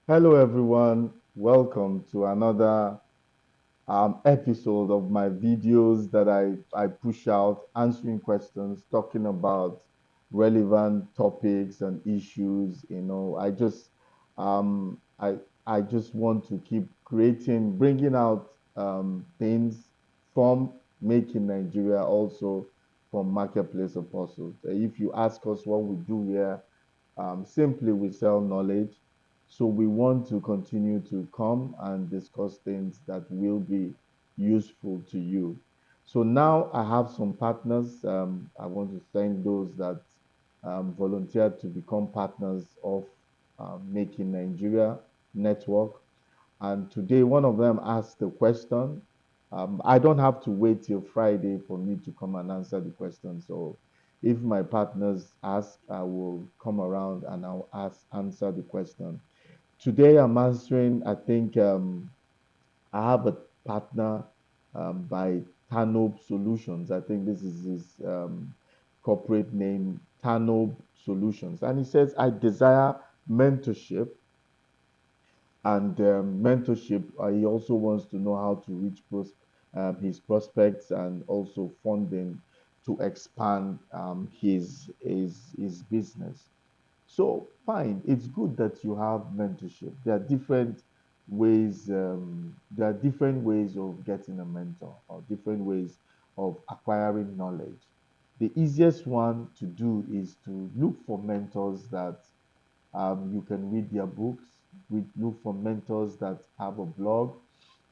Hello, everyone. Welcome to another episode of my videos that I push out, answering questions, talking about relevant topics and issues. Um, I, I just want to keep creating, bringing out things from making Nigeria, also from Marketplace Apostles. If you ask us what we do here, simply, we sell knowledge. So we want to continue to come and discuss things that will be useful to you. So now I have some partners. I want to thank those that volunteered to become partners of Making Nigeria Network. And today, one of them asked the question. I don't have to wait till Friday for me to come and answer the question. So, if my partners ask, I will come around and answer the question. Today, I'm answering. I have a partner by Tanob Solutions. I think this is his corporate name, Tanob Solutions. And he says, I desire mentorship and mentorship. He also wants to know how to reach his prospects and also funding to expand his business. So fine, it's good that you have mentorship. There are different ways. There are different ways of getting a mentor, or different ways of acquiring knowledge. The easiest one to do is to look for mentors that you can read their books. We look for mentors that have a blog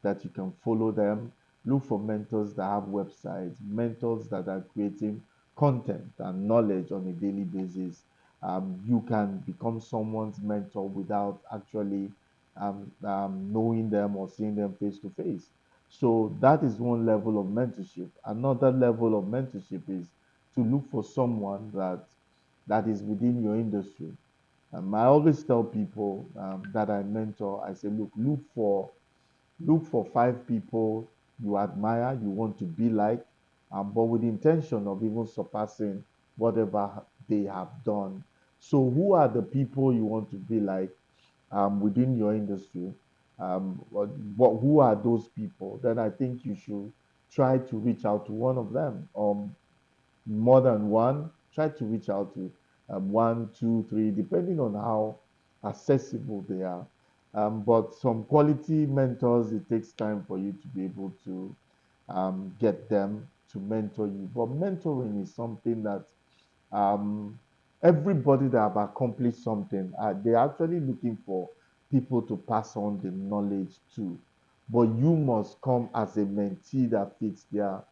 that you can follow them. Look for mentors that have websites, mentors that are creating content and knowledge on a daily basis. You can become someone's mentor without actually knowing them or seeing them face to face. So that is one level of mentorship. Another level of mentorship is to look for someone that is within your industry. I always tell people that I mentor, I say, look for 5 people you admire, you want to be like, but with the intention of even surpassing whatever they have done. So, who are the people you want to be like within your industry? Who are those people? Then I think you should try to reach out to one of them. More than one, try to reach out to one, two, three, depending on how accessible they are. But some quality mentors, it takes time for you to be able to get them to mentor you. But mentoring is something that um, everybody that have accomplished something, they're actually looking for people to pass on the knowledge to. But you must come as a mentee that fits their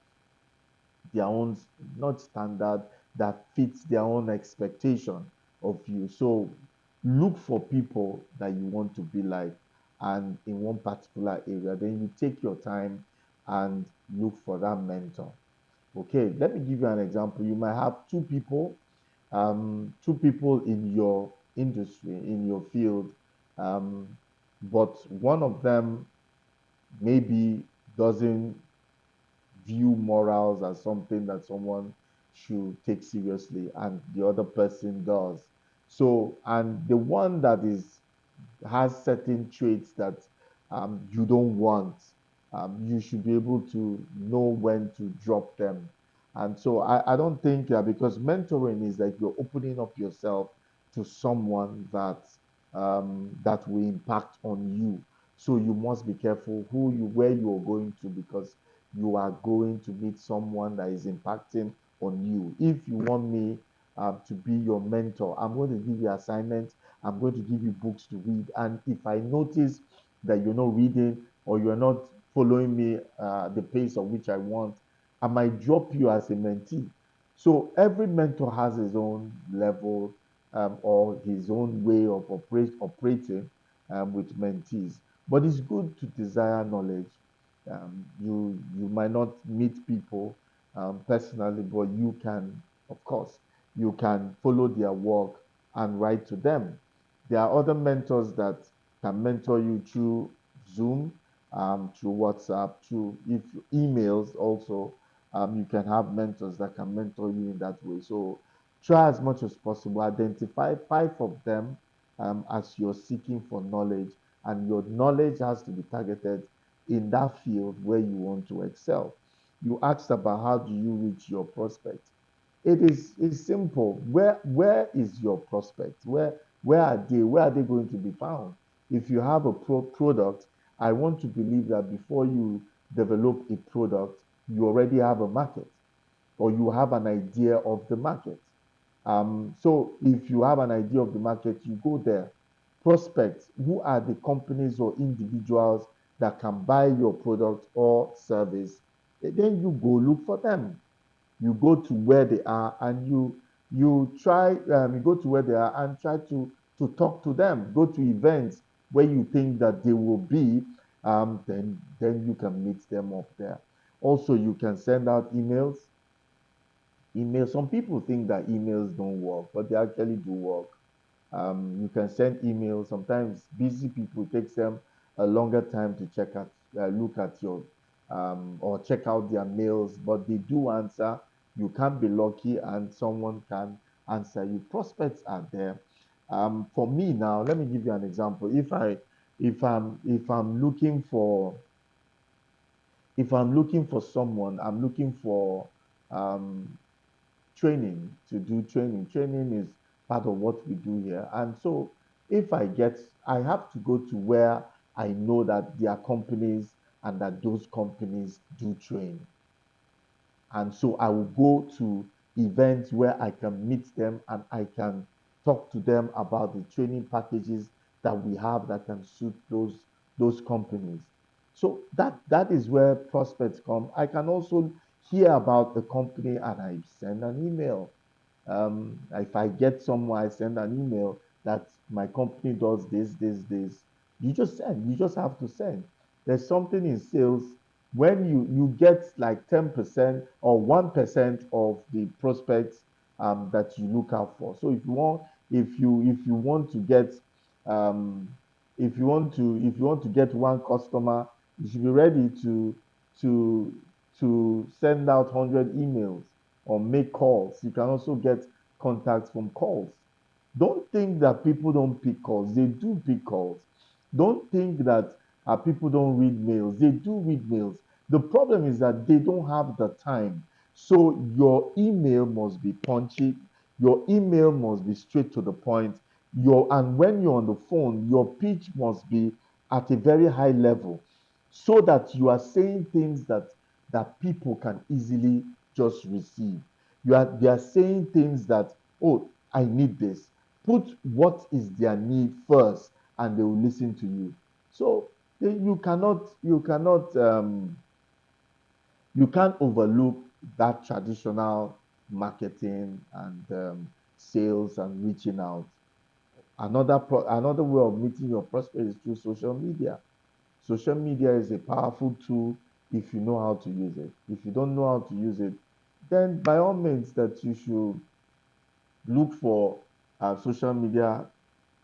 own not standard that fits their own expectation of you. So look for people that you want to be like and in one particular area. Then you take your time and look for that mentor. Okay, let me give you an example. You might have two people in your industry, in your field, um, but one of them maybe doesn't view morals as something that someone should take seriously and the other person does. So, and the one that is has certain traits that you don't want, you should be able to know when to drop them. And so I don't think, because mentoring is like you're opening up yourself to someone that will impact on you. So you must be careful where you are going to, because you are going to meet someone that is impacting on you. If you want me to be your mentor, I'm going to give you assignments. I'm going to give you books to read. And if I notice that you're not reading or you're not following me the pace of which I want, I might drop you as a mentee. So every mentor has his own level or his own way of operating with mentees. But it's good to desire knowledge. You might not meet people personally, but you can, of course, you can follow their work and write to them. There are other mentors that can mentor you through Zoom, through WhatsApp, through if emails also. You can have mentors that can mentor you in that way. So try as much as possible. Identify 5 of them as you're seeking for knowledge, and your knowledge has to be targeted in that field where you want to excel. You asked about how do you reach your prospect. It's simple. Where is your prospect? Where are they going to be found? If you have a product, I want to believe that before you develop a product, you already have a market, or you have an idea of the market. So if you have an idea of the market, you go there, prospect who are the companies or individuals that can buy your product or service. Then you go look for them. You go to where they are, and you go to where they are and try to talk to them. Go to events where you think that they will be. Then you can meet them up there. Also, you can send out emails. Some people think that emails don't work, but they actually do work. You can send emails. Sometimes busy people, it takes them a longer time to look at your or check out their mails, but they do answer. You can be lucky, and someone can answer you. Prospects are there. For me now, let me give you an example. If I'm looking for someone, I'm looking for um, training to do training. Training is part of what we do here. And so I have to go to where I know that there are companies and that those companies do train. And so I will go to events where I can meet them and I can talk to them about the training packages that we have that can suit those companies. So that is where prospects come. I can also hear about the company and I send an email. If I get somewhere, I send an email that my company does this. You just send. You just have to send. There's something in sales when you get like 10% or 1% of the prospects that you look out for. So if you want to get um, if you want to get one customer, you should be ready to to send out 100 emails or make calls. You can also get contacts from calls. Don't think that people don't pick calls. They do pick calls. Don't think that people don't read mails. They do read mails. The problem is that they don't have the time. So your email must be punchy. Your email must be straight to the point. And when you're on the phone, your pitch must be at a very high level, so that you are saying things that people can easily just receive. They are saying things that, oh, I need this. Put what is their need first, and they will listen to you. So you can't overlook that traditional marketing and sales and reaching out. Another way of meeting your prospect is through social media. Social media is a powerful tool if you know how to use it. If you don't know how to use it, then by all means that you should look for social media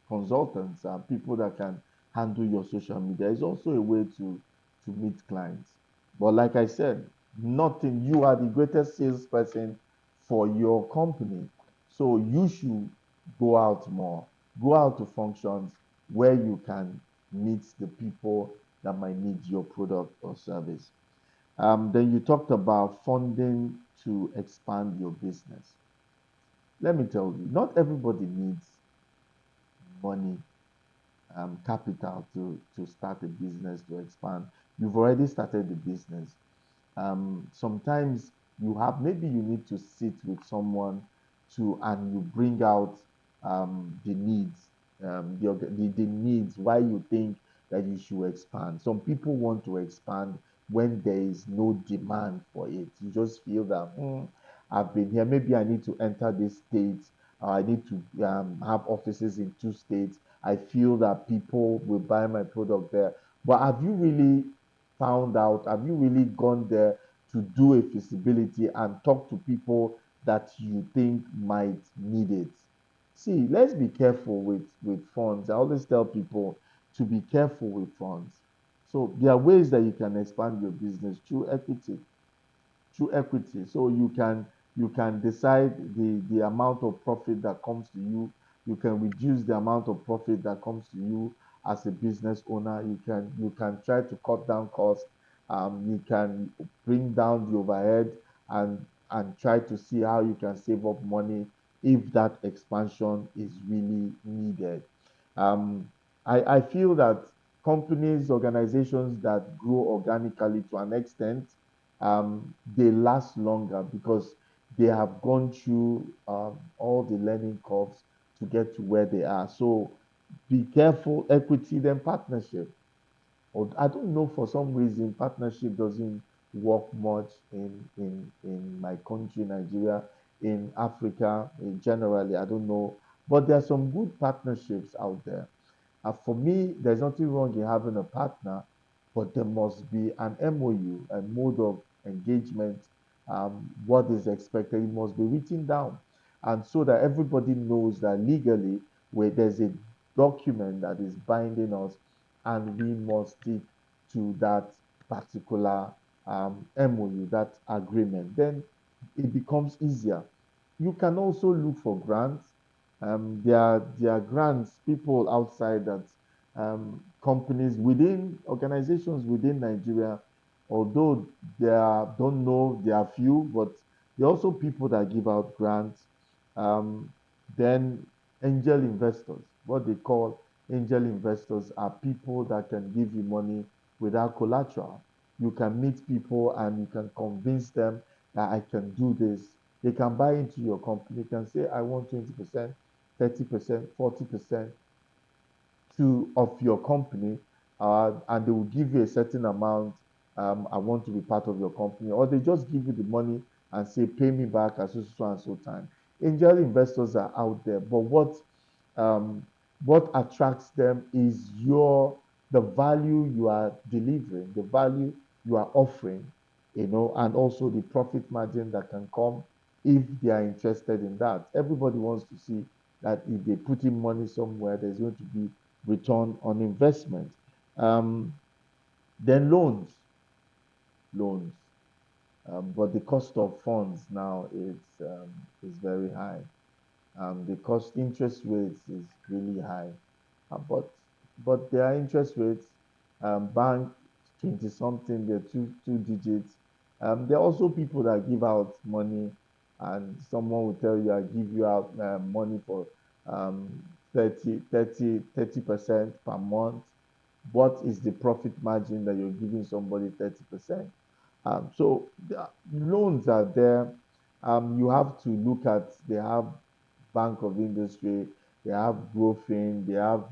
consultants and people that can handle your social media. Is also a way to meet clients. But like I said, nothing. You are the greatest salesperson for your company, so you should go out more. Go out to functions where you can meet the people that might need your product or service. Then you talked about funding to expand your business. Let me tell you, not everybody needs money, capital to start a business, to expand. You've already started the business. Sometimes maybe you need to sit with someone and you bring out the needs, the needs, why you think that you should expand. Some people want to expand when there is no demand for it. You just feel that, I've been here, maybe I need to enter this state. I need to have offices in 2 states. I feel that people will buy my product there. But have you really found out? Have you really gone there to do a feasibility and talk to people that you think might need it? See, let's be careful with funds. I always tell people to be careful with funds. So there are ways that you can expand your business through equity. So you can decide the amount of profit that comes to you You can reduce the amount of profit that comes to you as a business owner. You can try to cut down costs. You can bring down the overhead and try to see how you can save up money if that expansion is really needed. Um, I feel that companies, organizations that grow organically to an extent, they last longer because they have gone through all the learning curves to get to where they are. So be careful, equity, then partnership. Or I don't know, for some reason partnership doesn't work much in my country, Nigeria, in Africa, generally. I don't know, but there are some good partnerships out there. For me, there's nothing wrong in having a partner, but there must be an MOU, a mode of engagement. What is expected, it must be written down, and so that everybody knows that legally, where there's a document that is binding us, and we must stick to that particular MOU, that agreement. Then it becomes easier. You can also look for grants. There are grants, people outside that, companies within organizations within Nigeria, although don't know, there are few, but there are also people that give out grants. Um, then angel investors, what they call angel investors, are people that can give you money without collateral. You can meet people and you can convince them that I can do this. They can buy into your company. They can say, I want 20%, 30%, 40% to of your company, and they will give you a certain amount. I want to be part of your company, or they just give you the money and say, pay me back at so and so time. Angel investors are out there, but um, what attracts them is the value you are delivering, the value you are offering, and also the profit margin that can come if they are interested in that. Everybody wants to see that if they put in money somewhere, there's going to be return on investment. Um, then loans. But the cost of funds now is very high. The cost interest rates is really high. But their interest rates, bank 20 something, they're two digits. There are also people that give out money, and someone will tell you, I give you out money for um, 30% per month. What is the profit margin that you're giving somebody 30%? So the loans are there. You have to look at, they have Bank of Industry, they have Growfin, they have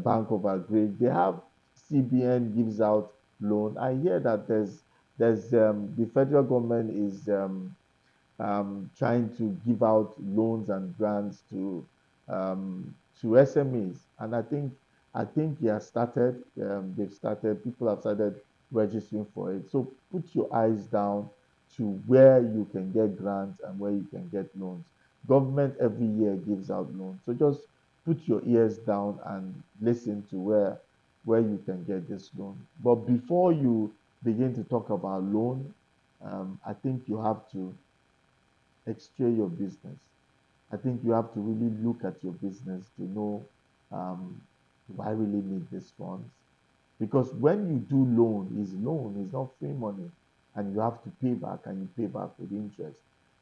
Bank of Agri, they have CBN gives out loan. I hear that there's the federal government is trying to give out loans and grants to SMEs, and I think he has started. They've started. People have started registering for it. So put your eyes down to where you can get grants and where you can get loans. Government every year gives out loans, so just put your ears down and listen to where you can get this loan. But before you begin to talk about loan, I think you have to x-ray your business. I think you have to really look at your business to know, do I really need these funds? Because when you do loan is not free money, and you have to pay back, and you pay back with interest.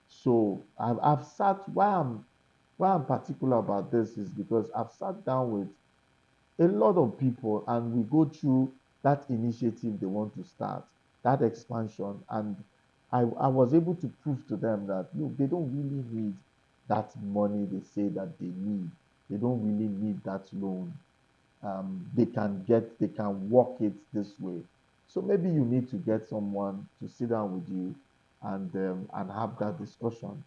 So I've sat why I'm particular about this is because I've sat down with a lot of people, and we go through that initiative they want to start, that expansion, and I was able to prove to them that look, they don't really need that money they say that they need. They don't really need that loan. They can work it this way. So maybe you need to get someone to sit down with you and have that discussion.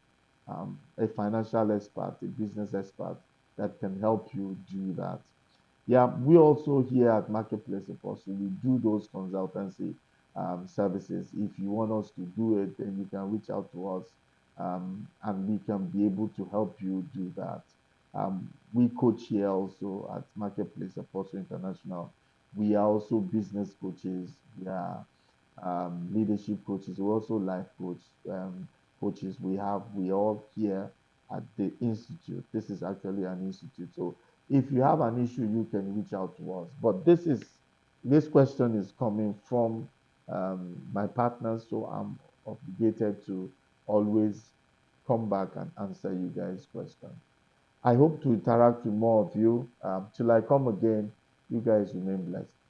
A financial expert, a business expert that can help you do that. Yeah, we also here at Marketplace Apostle, we do those consultancy services. If you want us to do it, then you can reach out to us, and we can be able to help you do that. We coach here also at Marketplace Apostle International. We are also business coaches. We are leadership coaches. We're also life coaches. We all here at the institute. This is actually an institute. So if you have an issue, you can reach out to us. But this question is coming from my partners, so I'm obligated to always come back and answer you guys' questions. I hope to interact with more of you. Till I come again, you guys remain blessed.